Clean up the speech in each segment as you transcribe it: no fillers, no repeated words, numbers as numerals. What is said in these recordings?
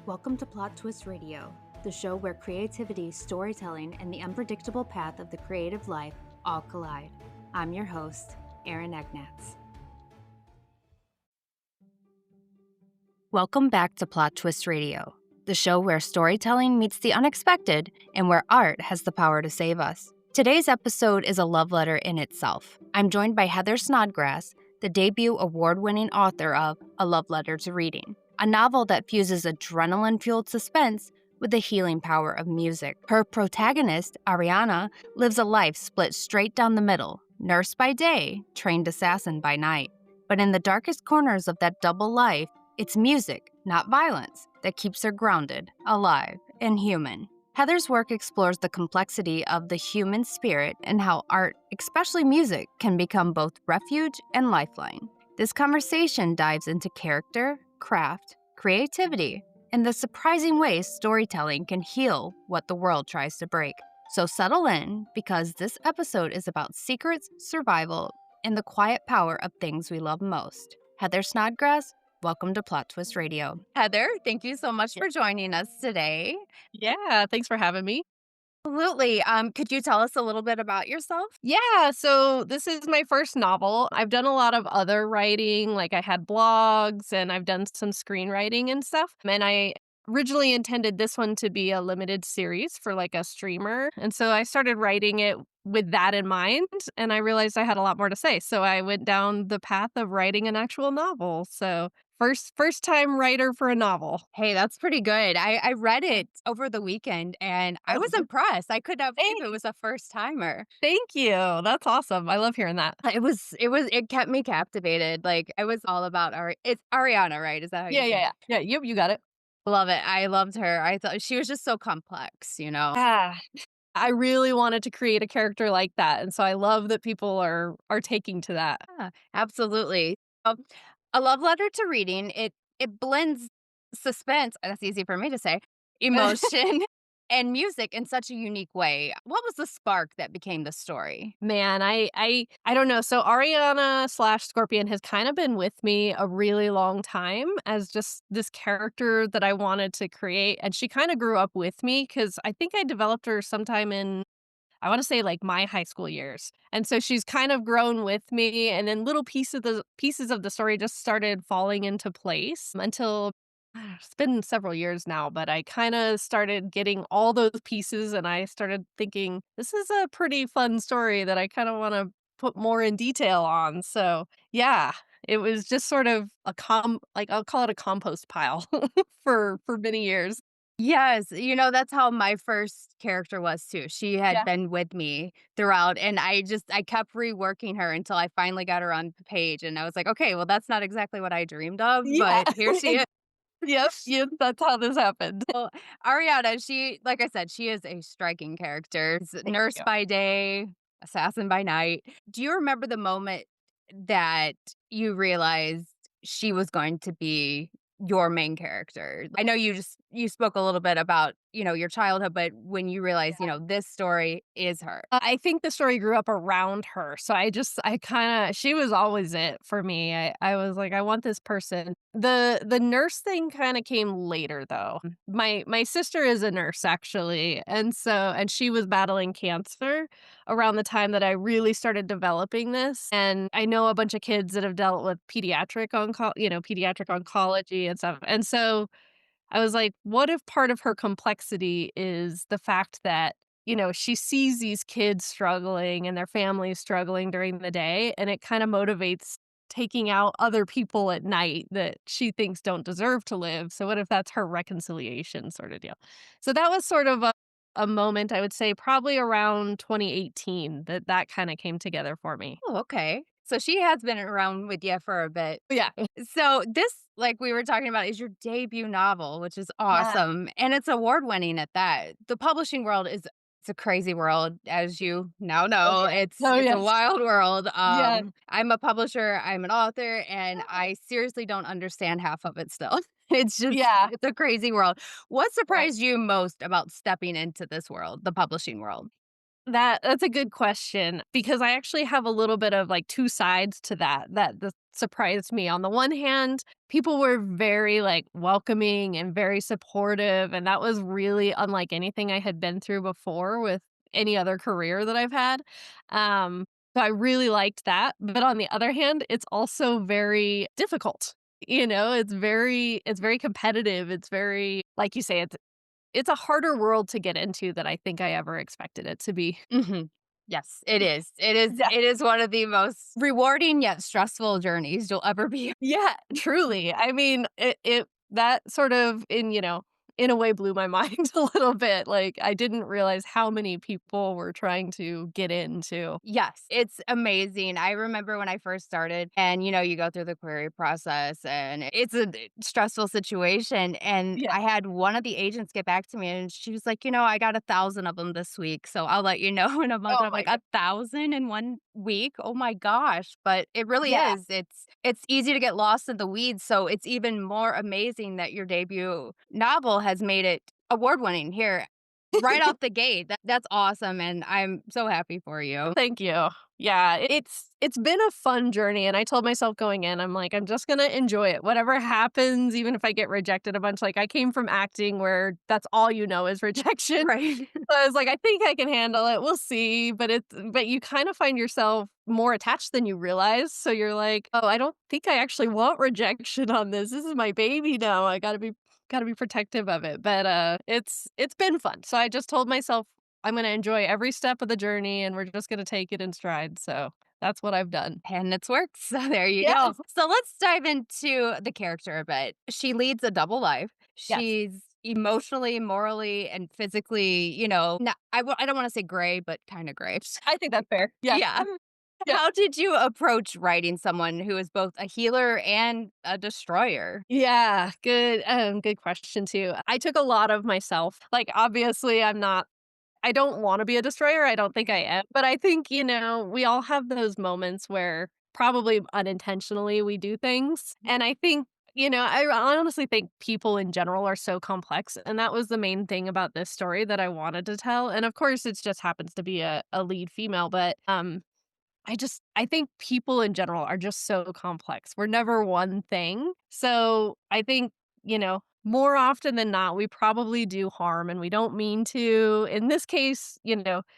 Welcome to Plot Twist Radio, the show where creativity, storytelling, and the unpredictable path of the creative life all collide. I'm your host, Erin Egnatz. Welcome back to Plot Twist Radio, the show where storytelling meets the unexpected and where art has the power to save us. Today's episode is a love letter in itself. I'm joined by Heather Snodgrass, the debut award-winning author of A Love Letter to Reading, a novel that fuses adrenaline-fueled suspense with the healing power of music. Her protagonist, Ariana, lives a life split straight down the middle, nurse by day, trained assassin by night. But in the darkest corners of that double life, it's music, not violence, that keeps her grounded, alive, and human. Heather's work explores the complexity of the human spirit and how art, especially music, can become both refuge and lifeline. This conversation dives into character, craft, creativity, and the surprising ways storytelling can heal what the world tries to break. So settle in, because this episode is about secrets, survival, and the quiet power of things we love most. Heather Snodgrass, welcome to Plot Twist Radio. Heather, thank you so much for joining us today. Yeah, thanks for having me. Absolutely. Could you tell us a little bit about yourself? Yeah, so this is my first novel. I've done a lot of other writing, like I had blogs and I've done some screenwriting and stuff. And I originally intended this one to be a limited series for like a streamer. And so I started writing it with that in mind, and I realized I had a lot more to say. So I went down the path of writing an actual novel. So first time writer for a novel. Hey, that's pretty good. I read it over the weekend and I was Oh, impressed. I could not believe it thanks. was a first timer. Thank you. That's awesome. I love hearing that. It kept me captivated. Like, I was all about it's Ariana, right? Is that how you Yeah, say yeah, it? yeah. Yeah, you got it. Love it. I loved her. I thought she was just so complex, Ah, I really wanted to create a character like that, and so I love that people are taking to that. Yeah, absolutely. A love letter to reading, it blends suspense, that's easy for me to say, emotion, and music in such a unique way. What was the spark that became the story? Man, I don't know. So Ariana/Scorpion has kind of been with me a really long time as just this character that I wanted to create, and she kind of grew up with me because I think I developed her sometime in I wanna say, like, my high school years, and so she's kind of grown with me, and then little pieces of the story just started falling into place until it's been several years now, but I kinda started getting all those pieces, and I started thinking, "This is a pretty fun story that I kinda wanna put more in detail on," so, yeah, it was just sort of I'll call it a compost pile for many years. Yes, that's how my first character was too. She had Yeah. been with me throughout, and I kept reworking her until I finally got her on the page, and I was like, "Okay, well, that's not exactly what I dreamed of, Yeah. but here she is." Yep, that's how this happened. Well, Ariana, she like I said, she is a striking character. Thank Nurse you. by day, assassin by night. Do you remember the moment that you realized she was going to be your main character? I know you spoke a little bit about, your childhood, but when you realized, this story is her. I think the story grew up around her, so I kinda she was always it for me. I was like, "I want this person." The nurse thing kinda came later, though. My sister is a nurse, actually, and she was battling cancer around the time that I really started developing this, and I know a bunch of kids that have dealt with pediatric oncology and stuff, and so I was like, what if part of her complexity is the fact that, she sees these kids struggling and their families struggling during the day, and it kind of motivates taking out other people at night that she thinks don't deserve to live. So what if that's her reconciliation sort of deal? So that was sort of a moment, I would say, probably around 2018 that kind of came together for me. Oh, okay. So she has been around with you for a bit. Yeah. So this, like we were talking about, is your debut novel, which is Yeah. awesome, and it's award winning at that. The publishing world is it's a crazy world, as you now Oh, know. yeah. It's Oh, it's a yes. wild world. Yeah. I'm a publisher, I'm an author, and I seriously don't understand half of it still. Yeah. It's a crazy world. What Right. surprised you most about stepping into this world, the publishing world? That's a good question because I actually have a little bit of, like, 2 sides to that. That the surprised me. On the one hand, people were very, like, welcoming and very supportive, and that was really unlike anything I had been through before with any other career that I've had. So I really liked that, but on the other hand, it's also very difficult. It's very competitive. It's very, like you say, it's a harder world to get into than I think I ever expected it to be. Mhm. Yes, it is. It is Yeah. it is one of the most rewarding yet stressful journeys you'll ever be. Yeah, truly. I mean, it that sort of in a way blew my mind a little bit. Like, I didn't realize how many people were trying to get into. Yes, it's amazing. I remember when I first started and, you go through the query process and it's a stressful situation. And Yeah. I had one of the agents get back to me and she was like, I got 1,000 of them this week. So I'll let you know in a month. Oh And I'm my like, god. 1,000 in one week? Oh my gosh. But it really Yeah. is. It's easy to get lost in the weeds. So it's even more amazing that your debut novel has made it award winning here right off the gate. That's awesome, and I'm so happy for you. Thank you. Yeah, it's been a fun journey, and I told myself going in, I'm like, "I'm just gonna enjoy it. Whatever happens, even if I get rejected a bunch." Like, I came from acting where that's all you know is rejection. Right. So I was like, "I think I can handle it. We'll see." But you kinda find yourself more attached than you realize, so you're like, "Oh, I don't think I actually want rejection on this. This is my baby now. I gotta be protective of it." But, it's been fun. So I just told myself, "I'm gonna enjoy every step of the journey, and we're just gonna take it in stride." So that's what I've done. And it's worked, so there you Yes. go. So let's dive into the character a bit. She leads a double life. Yes. She's emotionally, morally, and physically, not I don't wanna say gray, but kinda gray. I think that's fair. Yeah. Yeah. Yeah. How did you approach writing someone who is both a healer and a destroyer? Yeah, good question too. I took a lot of myself. Like, obviously, I don't wanna be a destroyer, I don't think I am, but I think, we all have those moments where probably unintentionally we do things, and I think, I honestly think people in general are so complex, and that was the main thing about this story that I wanted to tell, and of course, it just happens to be a lead female, but, I think people in general are just so complex. We're never one thing. So I think, more often than not, we probably do harm and we don't mean to. In this case,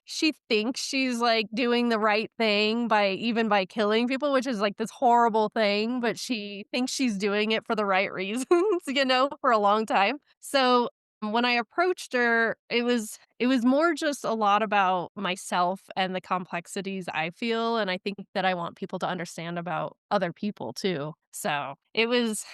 she thinks she's like doing the right thing by killing people, which is like this horrible thing, but she thinks she's doing it for the right reasons, for a long time. So when I approached her, it was more just a lot about myself and the complexities I feel, and I think that I want people to understand about other people too. So, it was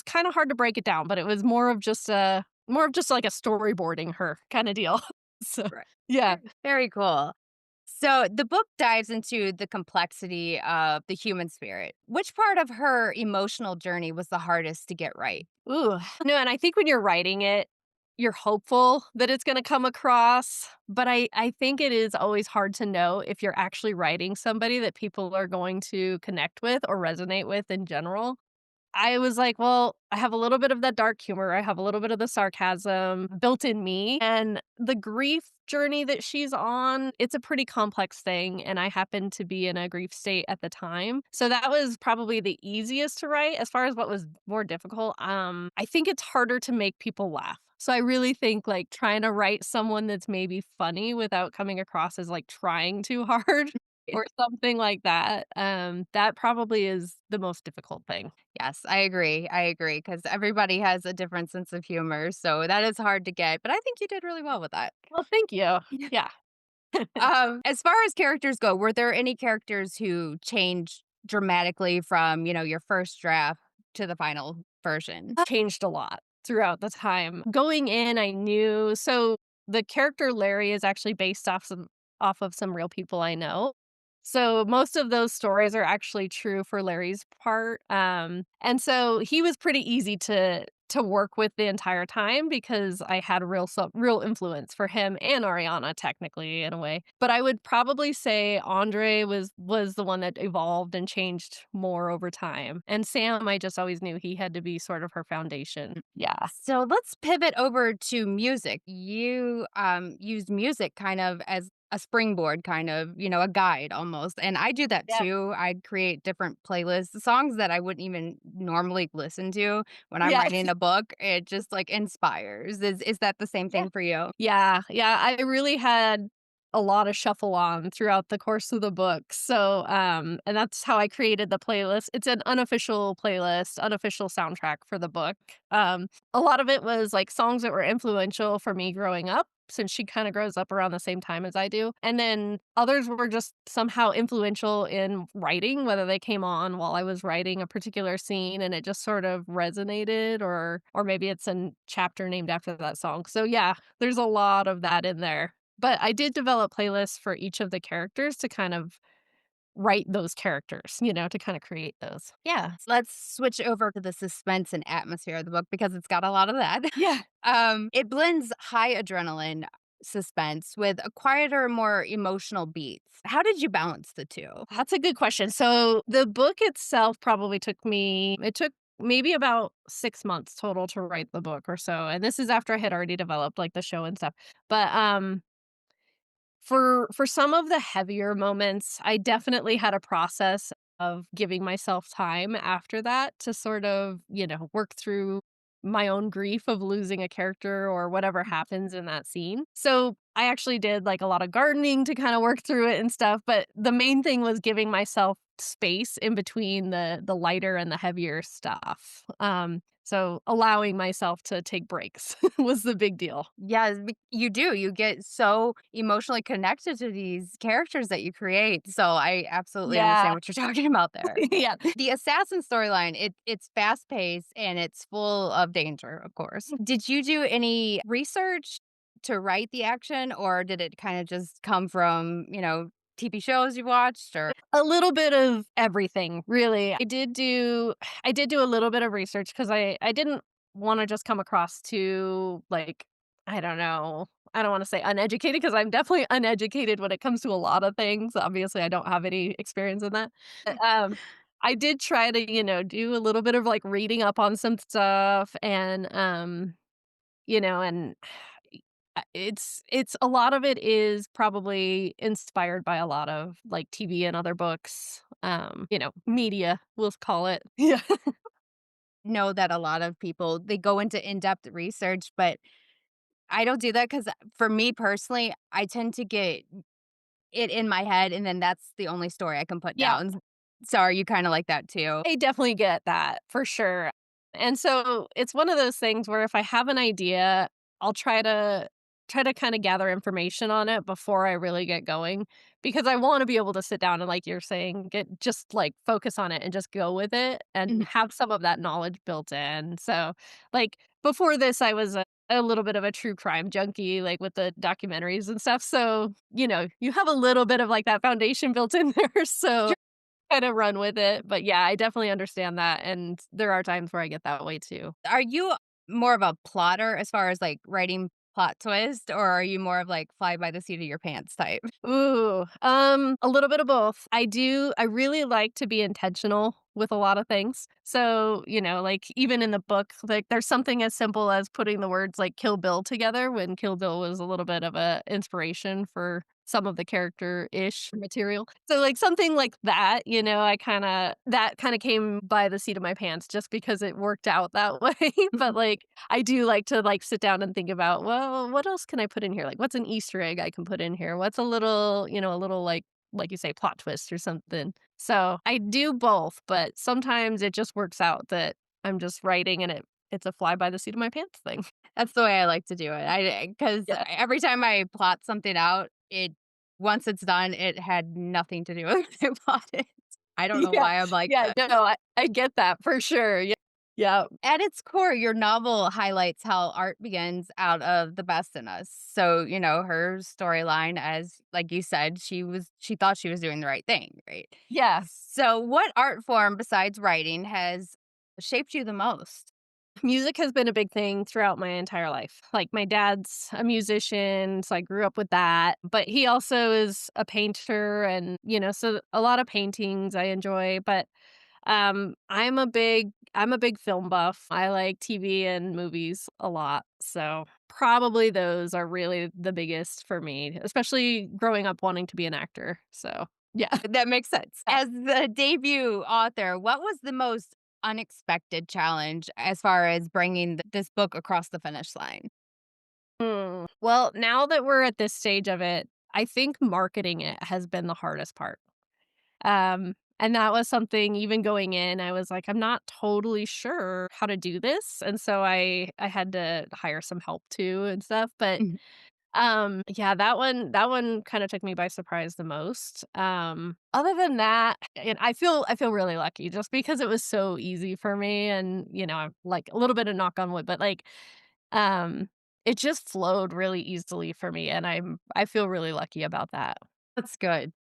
kinda hard to break it down, but it was more of just like a storyboarding her kinda deal. So, Right. yeah. Very cool. So the book dives into the complexity of the human spirit. Which part of her emotional journey was the hardest to get right? Ooh, no, and I think when you're writing it, you're hopeful that it's gonna come across, but I think it is always hard to know if you're actually writing somebody that people are going to connect with or resonate with in general. I was like, well, I have a little bit of that dark humor. I have a little bit of the sarcasm built in me. And the grief journey that she's on, it's a pretty complex thing. And I happened to be in a grief state at the time. So that was probably the easiest to write. As far as what was more difficult, I think it's harder to make people laugh. So I really think like trying to write someone that's maybe funny without coming across as like trying too hard or something like that, that probably is the most difficult thing. Yes, I agree. I agree because everybody has a different sense of humor. So that is hard to get, but I think you did really well with that. Well, thank you. Yeah. As far as characters go, were there any characters who changed dramatically from, your first draft to the final version? Changed a lot throughout the time. Going in, I knew the character Larry is actually based off of some real people I know. So most of those stories are actually true for Larry's part. And so he was pretty easy to work with the entire time because I had real influence for him and Ariana technically in a way. But I would probably say Andre was the one that evolved and changed more over time. And Sam, I just always knew he had to be sort of her foundation. Yeah. So let's pivot over to music. You used music kind of as a springboard kind of, a guide almost. And I do that Yeah. too. I'd create different playlists, songs that I wouldn't even normally listen to when I'm Yeah. writing a book. It just like inspires. Is that the same Yeah. thing for you? Yeah, yeah, I really had a lot of shuffle on throughout the course of the book, so, and that's how I created the playlist. It's an unofficial playlist, unofficial soundtrack for the book. A lot of it was, like, songs that were influential for me growing up, since she kinda grows up around the same time as I do, and then others were just somehow influential in writing, whether they came on while I was writing a particular scene and it just sort of resonated, or maybe it's a chapter named after that song. So, yeah, there's a lot of that in there. But I did develop playlists for each of the characters to kind of write those characters, to kinda create those. Yeah. Let's switch over to the suspense and atmosphere of the book because it's got a lot of that. Yeah. It blends high adrenaline suspense with a quieter, more emotional beats. How did you balance the two? That's a good question. So, the book itself probably it took maybe about 6 months total to write the book or so, and this is after I had already developed, like, the show and stuff. But, for some of the heavier moments, I definitely had a process of giving myself time after that to sort of, work through my own grief of losing a character or whatever happens in that scene. So, I actually did, like, a lot of gardening to kinda work through it and stuff, but the main thing was giving myself space in between the lighter and the heavier stuff. So allowing myself to take breaks was the big deal. Yes, you do. You get so emotionally connected to these characters that you create. So I absolutely understand Yeah. what you're talking about there. Yeah. The assassin storyline, it's fast paced and it's full of danger, of course. Did you do any research to write the action, or did it kind of just come from, TV shows you watched or A little bit of everything, really. I did do a little bit of research because I didn't wanna just come across too, like, I don't know, I don't wanna say uneducated because 'cause I'm definitely uneducated when it comes to a lot of things. Obviously, I don't have any experience in that. I did try to, do a little bit of, like, reading up on some stuff and it's a lot of it is probably inspired by a lot of, like, TV and other books, media, we'll call it. Yeah. know that a lot of people they go into in-depth research, but I don't do that because for me personally, I tend to get it in my head, and then that's the only story I can put Yeah. down. So are you kinda like that too? I definitely get that, for sure. And so, it's one of those things where if I have an idea, I'll try to kinda gather information on it before I really get going, because I wanna be able to sit down and, like you're saying, focus on it and just go with it and Mhm. have some of that knowledge built in. So, like, before this, I was a little bit of a true crime junkie, like, with the documentaries and stuff, so, you have a little bit of, like, that foundation built in there, so Sure. kinda run with it, but yeah, I definitely understand that, and there are times where I get that way too. Are you more of a plotter as far as, like, writing plot twist, or are you more of, like, fly by the seat of your pants type? Ooh, a little bit of both. I really like to be intentional with a lot of things. So, like, even in the book, like, there's something as simple as putting the words, like, Kill Bill together when Kill Bill was a little bit of a inspiration for some of the character-ish material. So, like, something like that, that kinda came by the seat of my pants just because it worked out that way. But, like, I do like to, like, sit down and think about, "Well, what else can I put in here? Like, what's an Easter egg I can put in here? What's a little, like you say, plot twist or something?" So, I do both, but sometimes it just works out that I'm just writing and it's a fly by the seat of my pants thing. That's the way I like to do it. I because Yeah. every time I plot something out, it once it's done, it had nothing to do with what I plotted. I don't know Yeah. why I'm like Yeah, that. no, I get that for sure. Yeah. Yeah. At its core, your novel highlights how art begins out of the best in us. So, her storyline, as like you said, she thought she was doing the right thing, right? Yeah. So, what art form besides writing has shaped you the most? Music has been a big thing throughout my entire life. Like, my dad's a musician, so I grew up with that, but he also is a painter and, so a lot of paintings I enjoy, but I'm a big film buff. I like TV and movies a lot. So probably those are really the biggest for me, especially growing up wanting to be an actor. So yeah. That makes sense. As the debut author, what was the most unexpected challenge as far as bringing this book across the finish line? Well, now that we're at this stage of it, I think marketing it has been the hardest part. And that was something even going in, I was like, I'm not totally sure how to do this. And so I had to hire some help too and stuff. But Mhm. yeah, that one kind of took me by surprise the most. Other than that, and I feel really lucky just because it was so easy for me and I'm like a little bit of knock on wood, but like um it just flowed really easily for me and I feel really lucky about that. That's good.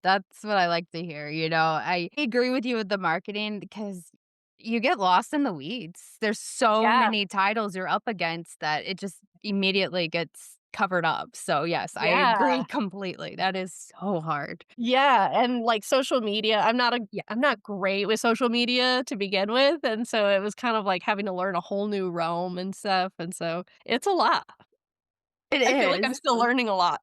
That's what I like to hear, I agree with you with the marketing because you get lost in the weeds. There's so Yeah. many titles you're up against that it just immediately gets covered up. So, yes, I agree Yeah. completely. That is so hard. Yeah, and, like, social media, Yeah, I'm not great with social media to begin with, and so it was kind of like having to learn a whole new realm and stuff, and so it's a lot. it I feel like I'm is. still learning a lot.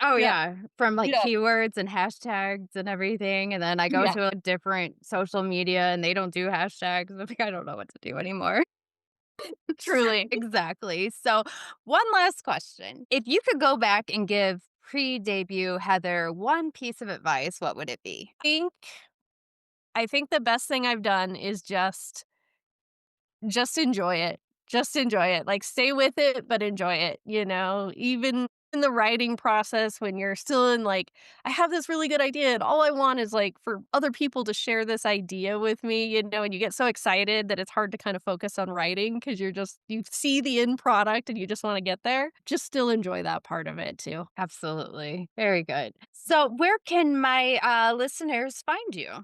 Oh, Yeah. yeah, from, like, Yeah. keywords and hashtags and everything, and then I go Yeah, to a different social media and they don't do hashtags. I'm like, I don't know what to do anymore. truly. Exactly. So, one last question. If you could go back and give pre-debut Heather one piece of advice, what would it be? Think I think the best thing I've done is just enjoy it. Just enjoy it. Like, stay with it, but enjoy it, Even in the writing process when you're still in, like, "I have this really good idea, and all I want is, like, for other people to share this idea with me," and you get so excited that it's hard to kind of focus on writing because you see the end product and you just wanna get there. Just still enjoy that part of it too. Absolutely. Very good. So, where can my listeners find you?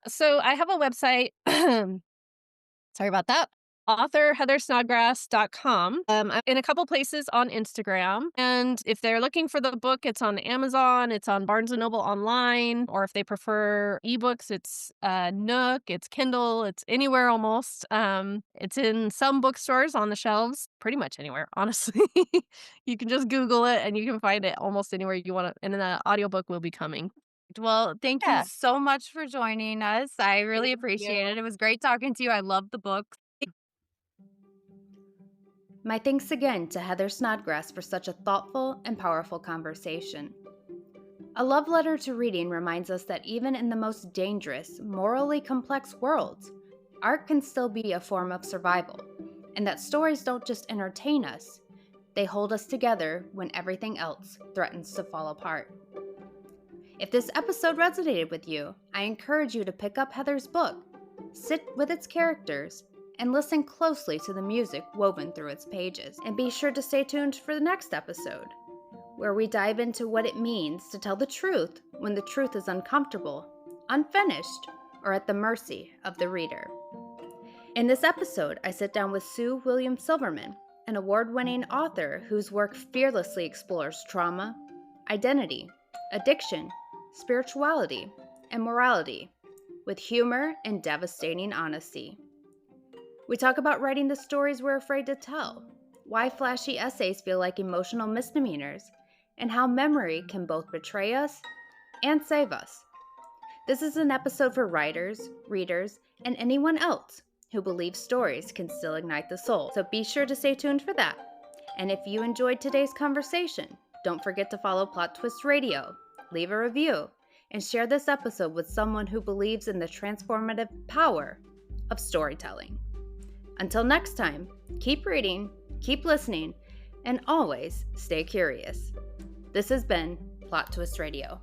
So, I have a website. Sorry about that. Author heathersnodgrass.com. I'm in a couple places on Instagram. And if they're looking for the book, it's on Amazon, it's on Barnes and Noble online, or if they prefer ebooks, it's Nook, it's Kindle, it's anywhere almost. It's in some bookstores on the shelves, pretty much anywhere, honestly. You can just Google it and you can find it almost anywhere you want to. And then the audiobook will be coming. Well, thank you Yeah. so much for joining us. I really Thank appreciate you. it. It was great talking to you. I love the book. My thanks again to Heather Snodgrass for such a thoughtful and powerful conversation. A love letter to reading reminds us that even in the most dangerous, morally complex worlds, art can still be a form of survival, and that stories don't just entertain us, they hold us together when everything else threatens to fall apart. If this episode resonated with you, I encourage you to pick up Heather's book, sit with its characters, and listen closely to the music woven through its pages. And be sure to stay tuned for the next episode, where we dive into what it means to tell the truth when the truth is uncomfortable, unfinished, or at the mercy of the reader. In this episode, I sit down with Sue Williams Silverman, an award-winning author whose work fearlessly explores trauma, identity, addiction, spirituality, and morality with humor and devastating honesty. We talk about writing the stories we're afraid to tell, why flashy essays feel like emotional misdemeanors, and how memory can both betray us and save us. This is an episode for writers, readers, and anyone else who believes stories can still ignite the soul. So be sure to stay tuned for that. And if you enjoyed today's conversation, don't forget to follow Plot Twist Radio, leave a review, and share this episode with someone who believes in the transformative power of storytelling. Until next time, keep reading, keep listening, and always stay curious. This has been Plot Twist Radio.